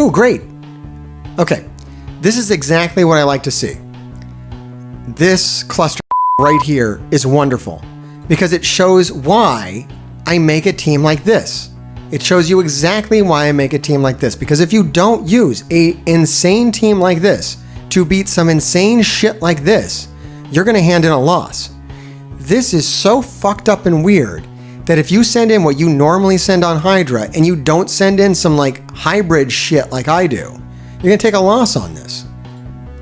Oh, great. Okay. This is exactly what I like to see. This cluster right here is wonderful because it shows why I make a team like this. It shows you exactly why I make a team like this, because if you don't use an insane team like this to beat some insane shit like this, you're going to hand in a loss. This is so fucked up and weird that if you send in what you normally send on Hydra and you don't send in some like hybrid shit like I do, you're going to take a loss on this.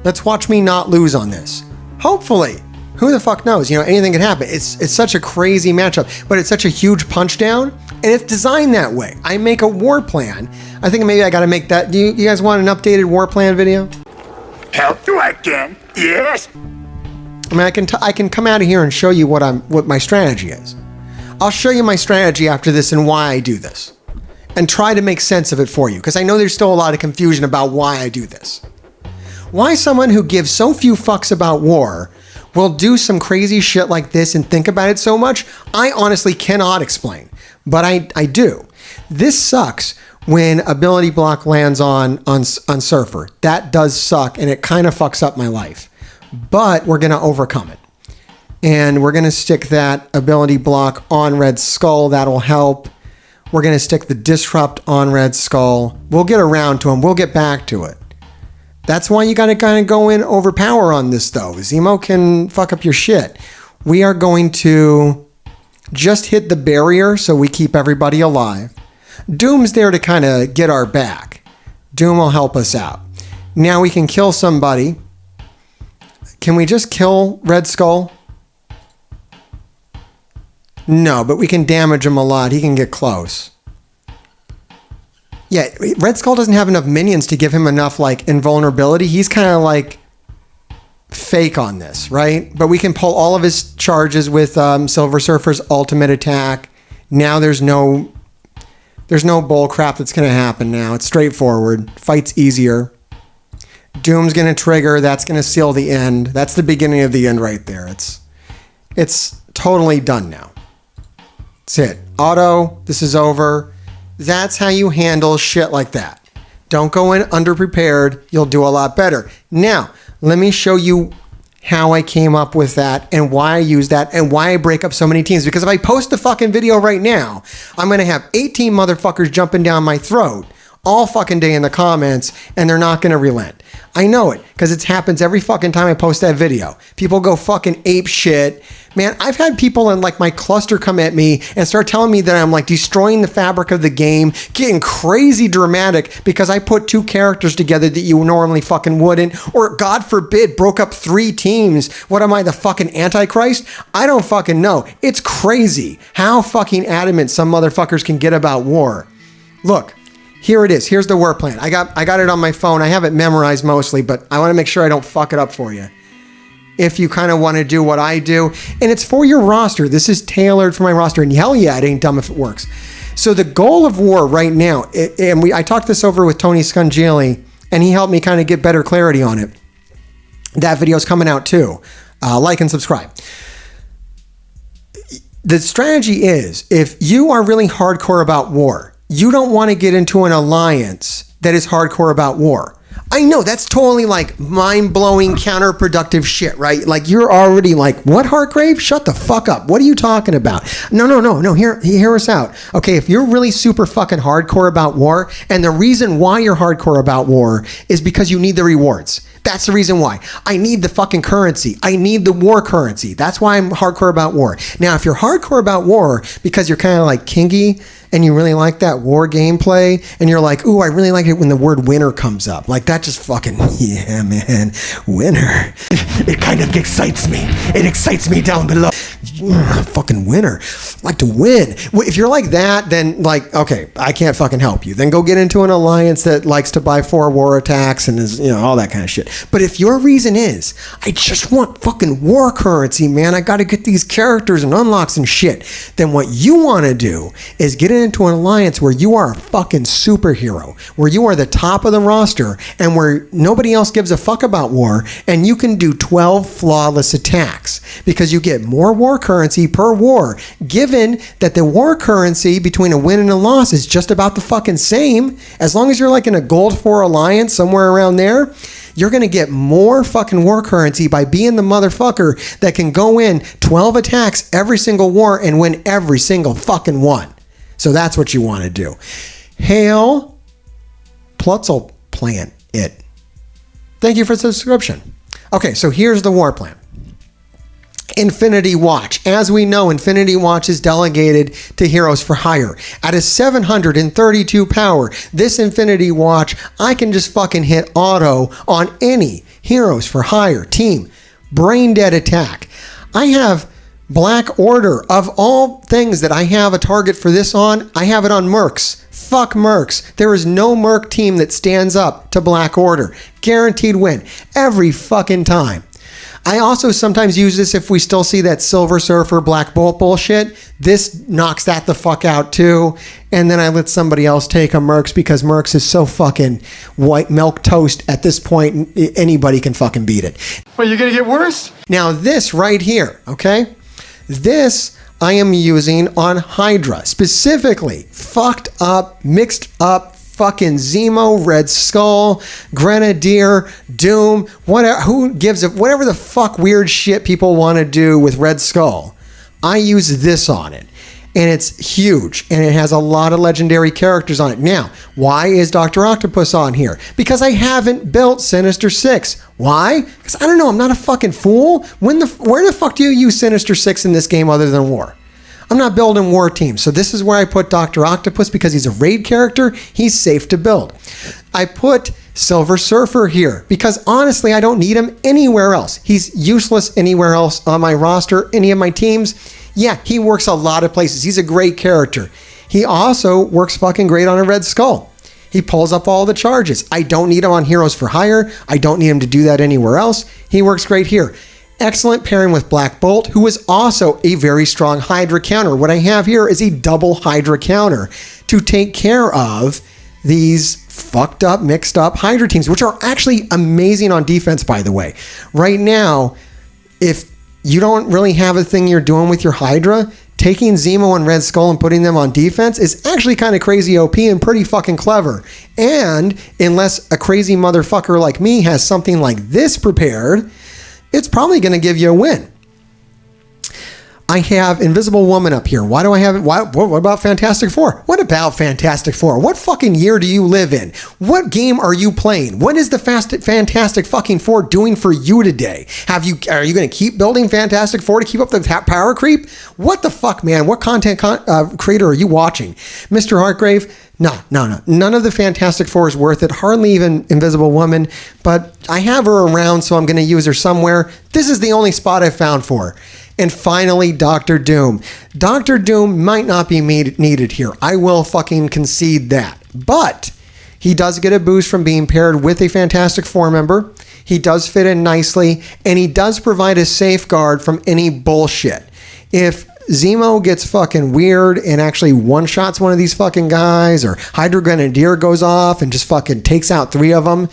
Let's watch me not lose on this. Hopefully. Who the fuck knows? You know, anything can happen. It's such a crazy matchup, but it's such a huge punch down, and it's designed that way. I make a war plan. I think maybe I got to make that. Do you guys want an updated war plan video? Help you, I can. Yes. I mean, I can come out of here and show you what my strategy is. I'll show you my strategy after this and why I do this, and try to make sense of it for you, because I know there's still a lot of confusion about why I do this. Why someone who gives so few fucks about war will do some crazy shit like this and think about it so much, I honestly cannot explain, but I do. This sucks when ability block lands on Surfer. That does suck, and it kind of fucks up my life, but we're going to overcome it. And we're going to stick that ability block on Red Skull. That'll help. We're going to stick the Disrupt on Red Skull. We'll get around to him. We'll get back to it. That's why you got to kind of go in overpower on this, though. Zemo can fuck up your shit. We are going to just hit the barrier so we keep everybody alive. Doom's there to kind of get our back. Doom will help us out. Now we can kill somebody. Can we just kill Red Skull? No, but we can damage him a lot. He can get close. Yeah, Red Skull doesn't have enough minions to give him enough, like, invulnerability. He's kind of, like, fake on this, right? But we can pull all of his charges with Silver Surfer's ultimate attack. Now there's no bull crap that's going to happen now. It's straightforward. Fight's easier. Doom's going to trigger. That's going to seal the end. That's the beginning of the end right there. It's totally done now. That's it. Auto, this is over. That's how you handle shit like that. Don't go in underprepared. You'll do a lot better. Now, let me show you how I came up with that and why I use that and why I break up so many teams. Because if I post the fucking video right now, I'm going to have 18 motherfuckers jumping down my throat all fucking day in the comments, and they're not going to relent. I know it, because it happens every fucking time I post that video. People go fucking ape shit. Man, I've had people in like my cluster come at me and start telling me that I'm like destroying the fabric of the game, getting crazy dramatic because I put two characters together that you normally fucking wouldn't, or God forbid, broke up 3 teams. What am I, the fucking Antichrist? I don't fucking know. It's crazy how fucking adamant some motherfuckers can get about war. Look. Here it is. Here's the war plan. I got it on my phone. I have it memorized mostly, but I want to make sure I don't fuck it up for you. If you kind of want to do what I do, and it's for your roster. This is tailored for my roster, and hell yeah, it ain't dumb if it works. So the goal of war right now, I talked this over with Tony Scungili, and he helped me kind of get better clarity on it. That video's coming out too. Like and subscribe. The strategy is, if you are really hardcore about war, you don't want to get into an alliance that is hardcore about war. I know that's totally like mind-blowing, counterproductive shit, right? Like you're already like, what, Heartgrave? Shut the fuck up. What are you talking about? No. Hear us out. Okay, if you're really super fucking hardcore about war, and the reason why you're hardcore about war is because you need the rewards. That's the reason why. I need the fucking currency. I need the war currency. That's why I'm hardcore about war. Now, if you're hardcore about war because you're kind of like kinky and you really like that war gameplay and you're like, ooh, I really like it when the word winner comes up. Like that just fucking, yeah, man, winner. It kind of excites me. It excites me down below. Fucking winner. Like to win. If you're like that, then like, okay, I can't fucking help you. Then go get into an alliance that likes to buy 4 war attacks and is, you know, all that kind of shit. But if your reason is, I just want fucking war currency, man, I got to get these characters and unlocks and shit, then what you want to do is get into an alliance where you are a fucking superhero, where you are the top of the roster and where nobody else gives a fuck about war, and you can do 12 flawless attacks because you get more war currency per war. Given that the war currency between a win and a loss is just about the fucking same, as long as you're like in a gold 4 alliance, somewhere around there, you're going to get more fucking war currency by being the motherfucker that can go in 12 attacks every single war and win every single fucking one. So that's what you want to do. Hail Plutzel plan it. Thank you for the subscription. Okay, so here's the war plan. Infinity Watch. As we know, Infinity Watch is delegated to Heroes for Hire. At a 732 power, this Infinity Watch, I can just fucking hit auto on any Heroes for Hire team. Brain dead attack. I have Black Order. Of all things that I have a target for this on, I have it on Mercs. Fuck Mercs. There is no Merc team that stands up to Black Order. Guaranteed win. Every fucking time. I also sometimes use this if we still see that Silver Surfer Black Bolt bullshit. This knocks that the fuck out too. And then I let somebody else take a Mercs because Mercs is so fucking white milk toast at this point. Anybody can fucking beat it. Well, you're gonna get worse? Now this right here, okay? This I am using on Hydra. Specifically, fucked up, mixed up, fucking Zemo, Red Skull, Grenadier, Doom, whatever, who gives a, whatever the fuck weird shit people want to do with Red Skull. I use this on it. And it's huge. And it has a lot of legendary characters on it. Now, why is Dr. Octopus on here? Because I haven't built Sinister Six. Why? Because I don't know, I'm not a fucking fool. Where the fuck do you use Sinister Six in this game other than war? I'm not building war teams. So this is where I put Dr. Octopus because he's a raid character. He's safe to build. I put Silver Surfer here because honestly, I don't need him anywhere else. He's useless anywhere else on my roster, any of my teams. Yeah, he works a lot of places. He's a great character. He also works fucking great on a Red Skull. He pulls up all the charges. I don't need him on Heroes for Hire. I don't need him to do that anywhere else. He works great here. Excellent pairing with Black Bolt, who is also a very strong Hydra counter. What I have here is a double Hydra counter to take care of these fucked up, mixed up Hydra teams, which are actually amazing on defense, by the way. Right now, if you don't really have a thing you're doing with your Hydra, taking Zemo and Red Skull and putting them on defense is actually kind of crazy OP and pretty fucking clever. And unless a crazy motherfucker like me has something like this prepared, it's probably going to give you a win. I have Invisible Woman up here. Why do I have it? What about Fantastic Four? What about Fantastic Four? What fucking year do you live in? What game are you playing? What is the Fantastic fucking Four doing for you today? Are you going to keep building Fantastic Four to keep up the power creep? What the fuck, man? What content creator are you watching? Mr. Hartgrave? No. None of the Fantastic Four is worth it. Hardly even Invisible Woman. But I have her around, so I'm going to use her somewhere. This is the only spot I've found for her. And finally, Dr. Doom. Dr. Doom might not be needed here. I will fucking concede that. But he does get a boost from being paired with a Fantastic Four member. He does fit in nicely. And he does provide a safeguard from any bullshit. If Zemo gets fucking weird and actually one-shots one of these fucking guys, or Hydra Grenadier goes off and just fucking takes out 3 of them,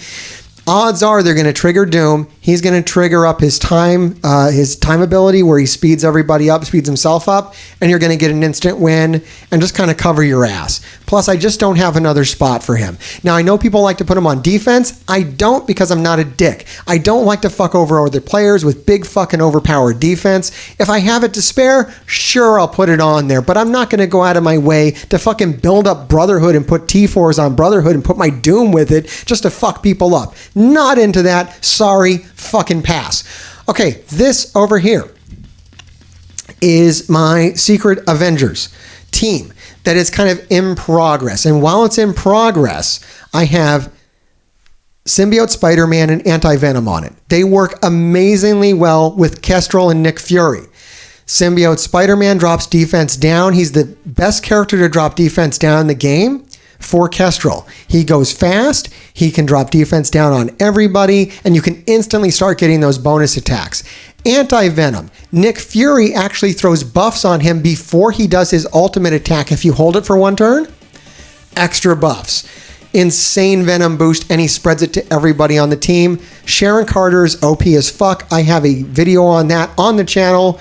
odds are they're going to trigger Doom. He's going to trigger up his time ability where he speeds everybody up, speeds himself up, and you're going to get an instant win and just kind of cover your ass. Plus, I just don't have another spot for him. Now, I know people like to put him on defense. I don't because I'm not a dick. I don't like to fuck over other players with big fucking overpowered defense. If I have it to spare, sure, I'll put it on there, but I'm not going to go out of my way to fucking build up Brotherhood and put T4s on Brotherhood and put my Doom with it just to fuck people up. Not into that. Sorry, fucking pass. Okay, this over here is my Secret Avengers team that is kind of in progress. And while it's in progress, I have Symbiote Spider-Man and Anti-Venom on it. They work amazingly well with Kestrel and Nick Fury. Symbiote Spider-Man drops defense down. He's the best character to drop defense down in the game for Kestrel. He goes fast, he can drop defense down on everybody, and you can instantly start getting those bonus attacks. Anti-Venom. Nick Fury actually throws buffs on him before he does his ultimate attack if you hold it for 1 turn. Extra buffs. Insane Venom boost, and he spreads it to everybody on the team. Sharon Carter's OP as fuck. I have a video on that on the channel.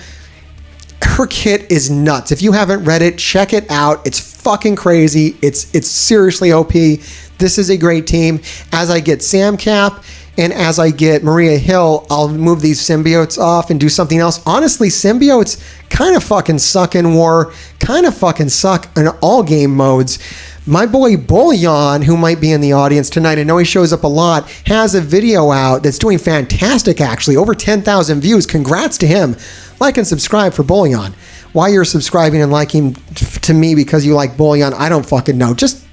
her kit is nuts. If you haven't read it, check it out. It's fucking crazy. It's seriously OP. This is a great team. As I get Sam Cap and as I get Maria Hill, I'll move these symbiotes off and do something else. Honestly, symbiotes kind of fucking suck in war, kind of fucking suck in all game modes. My boy Bullion, who might be in the audience tonight, I know he shows up a lot, has a video out that's doing fantastic, actually. Over 10,000 views. Congrats to him. Like and subscribe for Bullion. Why you're subscribing and liking to me because you like Bullion, I don't fucking know. Just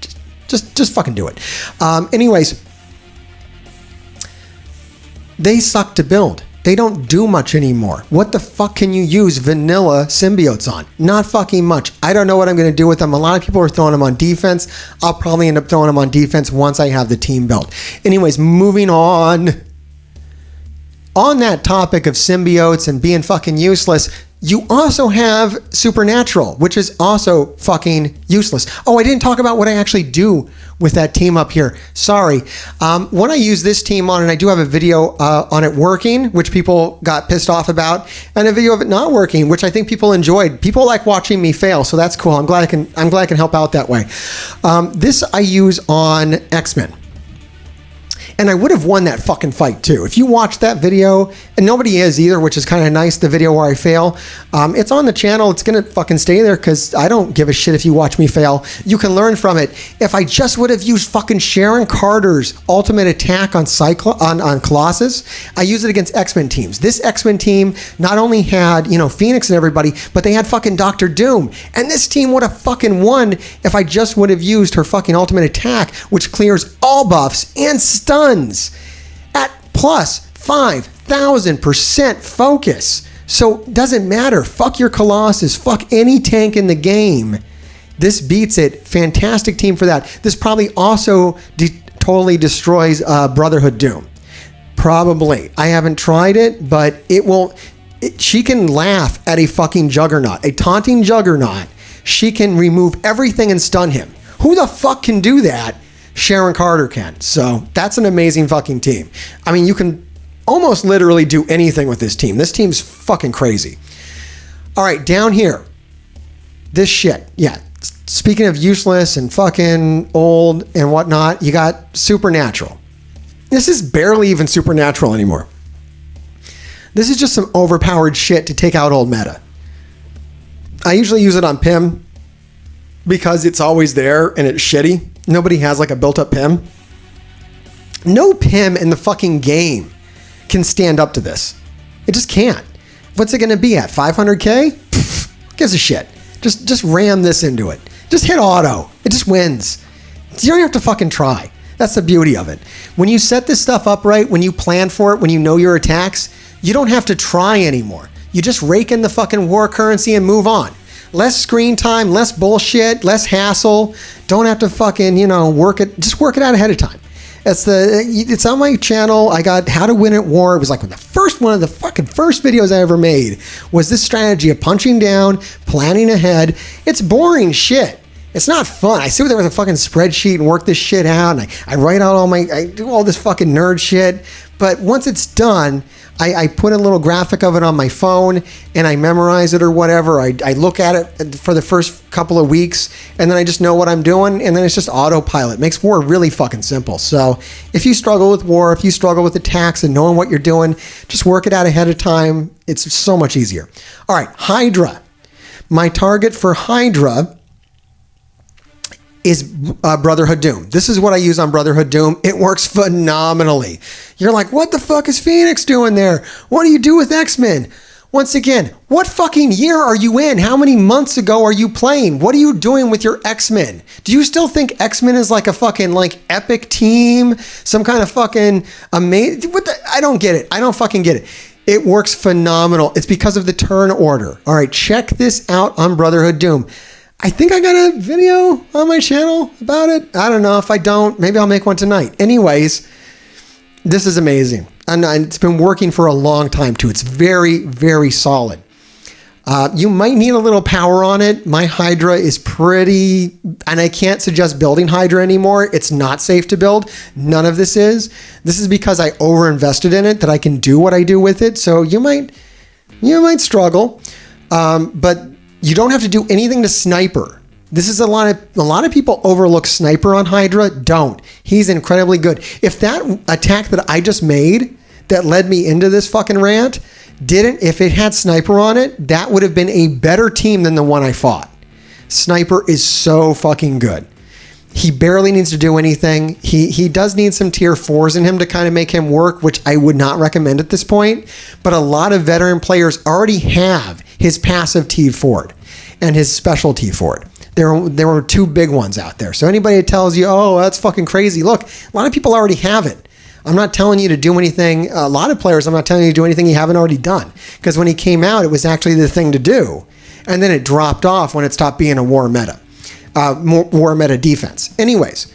fucking do it. Anyways, they suck to build. They don't do much anymore. What the fuck can you use vanilla symbiotes on? Not fucking much. I don't know what I'm going to do with them. A lot of people are throwing them on defense. I'll probably end up throwing them on defense once I have the team built. Anyways, moving on. On that topic of symbiotes and being fucking useless, you also have Supernatural, which is also fucking useless. Oh, I didn't talk about what I actually do with that team up here. Sorry. When I use this team on, and I do have a video on it working, which people got pissed off about, and a video of it not working, which I think people enjoyed. People like watching me fail, so that's cool. I'm glad I can help out that way. This I use on X-Men. And I would have won that fucking fight too. If you watch that video, and nobody is either, which is kind of nice, the video where I fail. It's on the channel. It's going to fucking stay there because I don't give a shit if you watch me fail. You can learn from it. If I just would have used fucking Sharon Carter's ultimate attack on on Colossus, I use it against X-Men teams. This X-Men team not only had, Phoenix and everybody, but they had fucking Doctor Doom. And this team would have fucking won if I just would have used her fucking ultimate attack, which clears all buffs and stuns at plus 5,000% focus. So doesn't matter. Fuck your Colossus. Fuck any tank in the game. This beats it. Fantastic team for that. This probably also totally destroys Brotherhood Doom. Probably. I haven't tried it, but it won't. She can laugh at a fucking Juggernaut. A taunting Juggernaut. She can remove everything and stun him. Who the fuck can do that? Sharon Carter can. So that's an amazing fucking team. I mean, you can almost literally do anything with this team. This team's fucking crazy. All right, down here. This shit. Yeah. Speaking of useless and fucking old and whatnot, you got Supernatural. This is barely even Supernatural anymore. This is just some overpowered shit to take out old meta. I usually use it on Pim because it's always there and it's shitty. Nobody has like a built-up Pim. No Pim in the fucking game can stand up to this. It just can't. What's it going to be at? 500K? Pfft, gives a shit. Just ram this into it. Just hit auto. It just wins. You don't have to fucking try. That's the beauty of it. When you set this stuff up right, when you plan for it, when you know your attacks, you don't have to try anymore. You just rake in the fucking war currency and move on. Less screen time, less bullshit, less hassle. Don't have to fucking, work it. Just work it out ahead of time. It's on my channel. I got How to Win at War. It was like one of the fucking first videos I ever made was this strategy of punching down, planning ahead. It's boring shit. It's not fun. I sit there with a fucking spreadsheet and work this shit out, and I write out I do all this fucking nerd shit. But once it's done, I put a little graphic of it on my phone and I memorize it or whatever. I look at it for the first couple of weeks and then I just know what I'm doing, and then it's just autopilot. It makes war really fucking simple. So if you struggle with war, if you struggle with attacks and knowing what you're doing, just work it out ahead of time. It's so much easier. All right, Hydra. My target for Hydra is Brotherhood Doom. This is what I use on Brotherhood Doom. It works phenomenally. You're like, what the fuck is Phoenix doing there? What do you do with X-Men? Once again, what fucking year are you in? How many months ago are you playing? What are you doing with your X-Men? Do you still think X-Men is like a fucking epic team? Some kind of fucking amazing... I don't get it. I don't fucking get it. It works phenomenal. It's because of the turn order. All right, check this out on Brotherhood Doom. I think I got a video on my channel about it. I don't know. If I don't, maybe I'll make one tonight. Anyways, this is amazing. And it's been working for a long time too. It's very, very solid. You might need a little power on it. My Hydra is pretty, and I can't suggest building Hydra anymore. It's not safe to build. None of this is. This is because I overinvested in it, that I can do what I do with it. So you might struggle. But you don't have to do anything to Sniper. This is a lot of people overlook Sniper on Hydra. Don't. He's incredibly good. If that attack that I just made that led me into this fucking rant if it had Sniper on it, that would have been a better team than the one I fought. Sniper is so fucking good. He barely needs to do anything. He does need some tier 4s in him to kind of make him work, which I would not recommend at this point. But a lot of veteran players already have his passive T-Ford and his special T-Ford. There were 2 big ones out there. So anybody that tells you, oh, that's fucking crazy. Look, a lot of people already have it. I'm not telling you to do anything. A lot of players, I'm not telling you to do anything you haven't already done. Because when he came out, it was actually the thing to do. And then it dropped off when it stopped being a war meta. War meta defense. Anyways,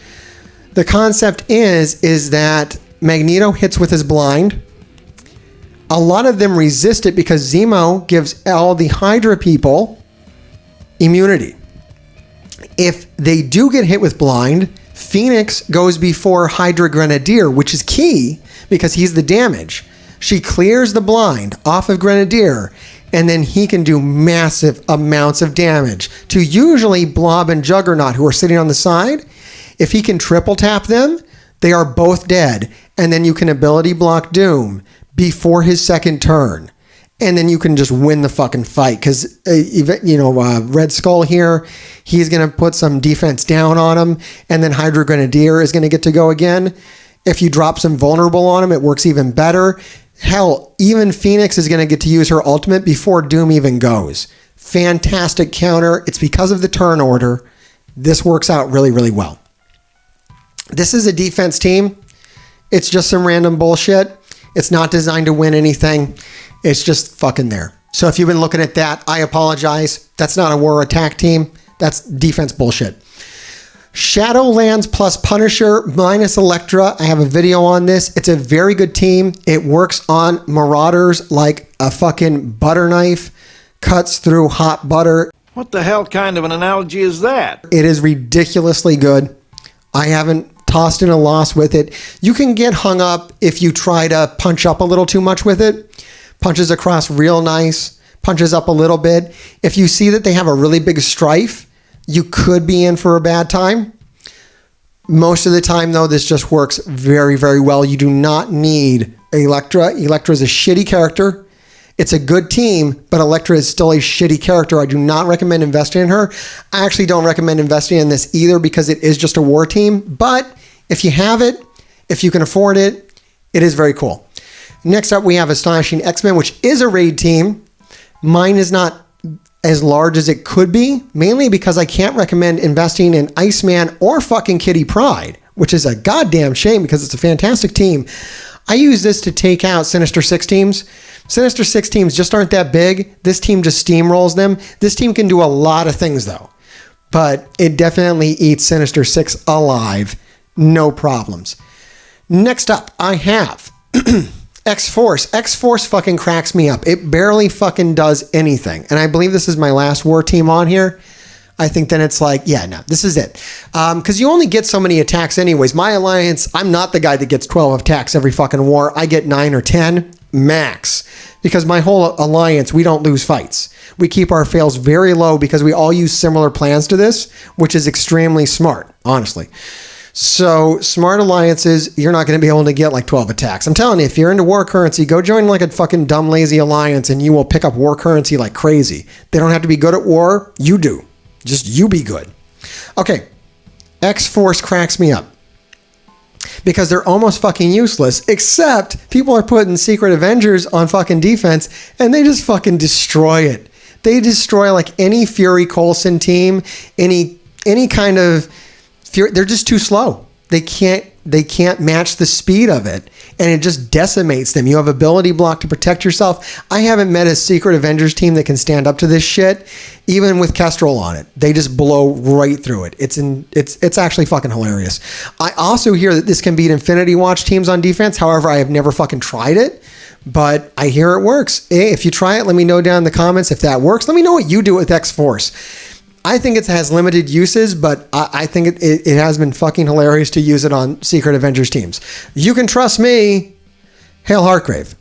the concept is that Magneto hits with his blind. A lot of them resist it because Zemo gives all the Hydra people immunity. If they do get hit with blind, Phoenix goes before Hydra Grenadier, which is key because he's the damage. She clears the blind off of Grenadier, and then he can do massive amounts of damage to usually Blob and Juggernaut, who are sitting on the side. If he can triple tap them, they are both dead, and then you can ability block Doom before his second turn. And then you can just win the fucking fight because, Red Skull here, he's going to put some defense down on him. And then Hydra Grenadier is going to get to go again. If you drop some vulnerable on him, it works even better. Hell, even Phoenix is going to get to use her ultimate before Doom even goes. Fantastic counter. It's because of the turn order. This works out really, really well. This is a defense team. It's just some random bullshit. It's not designed to win anything. It's just fucking there. So if you've been looking at that, I apologize. That's not a war attack team. That's defense bullshit. Shadowlands plus Punisher minus Elektra. I have a video on this. It's a very good team. It works on Marauders like a fucking butter knife. Cuts through hot butter. What the hell kind of an analogy is that? It is ridiculously good. I haven't tossed in a loss with it. You can get hung up if you try to punch up a little too much with it. Punches across real nice, punches up a little bit. If you see that they have a really big strife, you could be in for a bad time. Most of the time, though, this just works very, very well. You do not need Elektra. Elektra is a shitty character. It's a good team, but Elektra is still a shitty character. I do not recommend investing in her. I actually don't recommend investing in this either because it is just a war team. But if you have it, if you can afford it, it is very cool. Next up, we have Astonishing X-Men, which is a raid team. Mine is not as large as it could be, mainly because I can't recommend investing in Iceman or fucking Kitty Pryde, which is a goddamn shame because it's a fantastic team. I use this to take out Sinister Six teams. Sinister Six teams just aren't that big. This team just steamrolls them. This team can do a lot of things, though. But it definitely eats Sinister Six alive. No problems. Next up, I have... X-Force. X-Force fucking cracks me up. It barely fucking does anything. And I believe this is my last war team on here. I think then it's like, yeah, no, this is it. Because you only get so many attacks anyways. My alliance, I'm not the guy that gets 12 attacks every fucking war. I get 9 or 10 max. Because my whole alliance, we don't lose fights. We keep our fails very low because we all use similar plans to this, which is extremely smart, honestly. So smart alliances, you're not going to be able to get like 12 attacks. I'm telling you, if you're into war currency, go join like a fucking dumb, lazy alliance and you will pick up war currency like crazy. They don't have to be good at war. You do. Just you be good. Okay. X-Force cracks me up because they're almost fucking useless, except people are putting Secret Avengers on fucking defense and they just fucking destroy it. They destroy like any Fury Coulson team, any kind of... They're just too slow. They can't match the speed of it, and it just decimates them. You have ability block to protect yourself. I haven't met a Secret Avengers team that can stand up to this shit, even with Kestrel on it. They just blow right through it. It's actually fucking hilarious. I also hear that this can beat Infinity Watch teams on defense. However, I have never fucking tried it, but I hear it works. If you try it, let me know down in the comments if that works. Let me know what you do with X-Force. I think it has limited uses, but I think it has been fucking hilarious to use it on Secret Avengers teams. You can trust me. Hail Heartgrave.